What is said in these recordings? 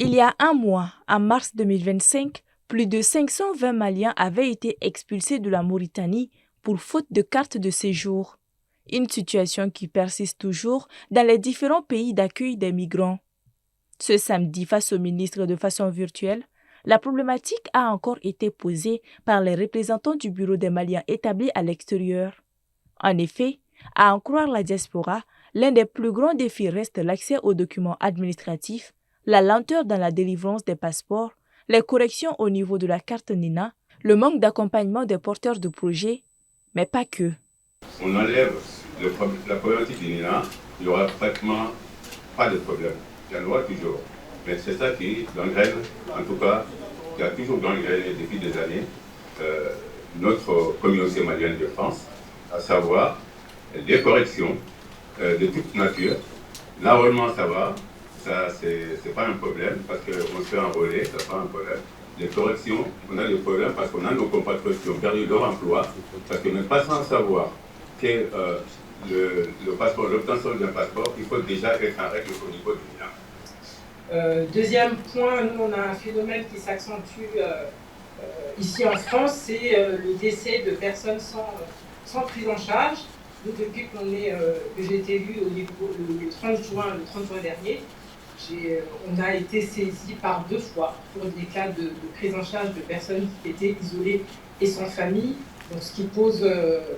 Il y a un mois, en mars 2025, plus de 520 Maliens avaient été expulsés de la Mauritanie pour faute de carte de séjour. Une situation qui persiste toujours dans les différents pays d'accueil des migrants. Ce samedi, face au ministre de façon virtuelle, la problématique a encore été posée par les représentants du Bureau des Maliens établis à l'extérieur. En effet, à en croire la diaspora, l'un des plus grands défis reste l'accès aux documents administratifs, la lenteur dans la délivrance des passeports, les corrections au niveau de la carte NINA, le manque d'accompagnement des porteurs de projets, mais pas que. On enlève la problématique du NINA, il n'y aura pratiquement pas de problème. Il y en aura toujours. Mais c'est ça qui gangrène, en tout cas, qui a toujours gangréné depuis des années notre communauté malienne de France, à savoir des corrections de toute nature. L'enrôlement, ça va, ça c'est pas un problème parce qu'on se fait enrôler, c'est pas un problème. Les corrections, on a des problèmes parce qu'on a nos compatriotes qui ont perdu leur emploi, parce qu'on n'est pas sans savoir que le passeport, l'obtention d'un passeport, il faut déjà être en règle au niveau du bilan. Deuxième point, nous on a un phénomène qui s'accentue ici en France, c'est le décès de personnes sans prise en charge. Nous, depuis que j'ai été élue au niveau le 30 juin dernier, on a été saisi par 2 fois pour des cas de prise en charge de personnes qui étaient isolées et sans famille. Donc, ce qui pose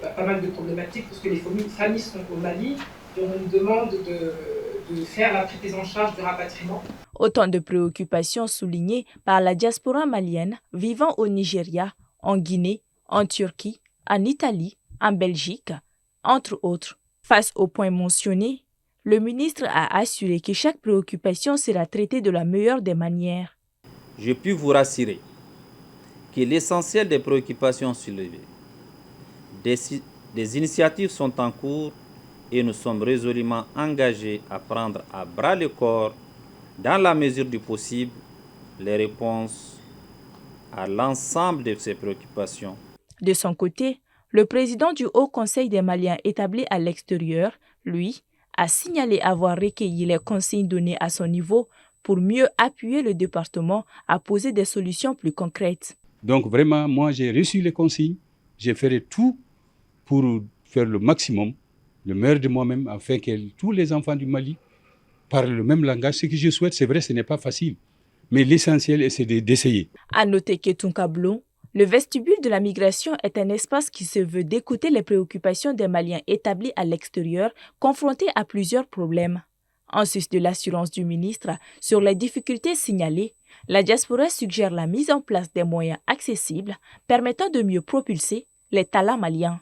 pas mal de problématiques parce que les familles sont au Mali et on nous demande de faire la prise en charge du rapatriement. Autant de préoccupations soulignées par la diaspora malienne vivant au Nigeria, en Guinée, en Turquie, en Italie, en Belgique, entre autres. Face aux points mentionnés, le ministre a assuré que chaque préoccupation sera traitée de la meilleure des manières. Je puis vous rassurer que l'essentiel des préoccupations soulevées, des initiatives sont en cours et nous sommes résolument engagés à prendre à bras le corps, dans la mesure du possible, les réponses à l'ensemble de ces préoccupations. De son côté, le président du Haut Conseil des Maliens établi à l'extérieur, lui, a signalé avoir recueilli les consignes données à son niveau pour mieux appuyer le département à poser des solutions plus concrètes. Donc vraiment, moi j'ai reçu les consignes, j'ai fait tout pour faire le maximum, le meilleur de moi-même, afin que tous les enfants du Mali parlent le même langage. Ce que je souhaite, c'est vrai, ce n'est pas facile, mais l'essentiel, c'est d'essayer. À noter que Tunkablon, le vestibule de la migration est un espace qui se veut d'écouter les préoccupations des Maliens établis à l'extérieur, confrontés à plusieurs problèmes. En sus de l'assurance du ministre sur les difficultés signalées, la diaspora suggère la mise en place des moyens accessibles permettant de mieux propulser les talents maliens.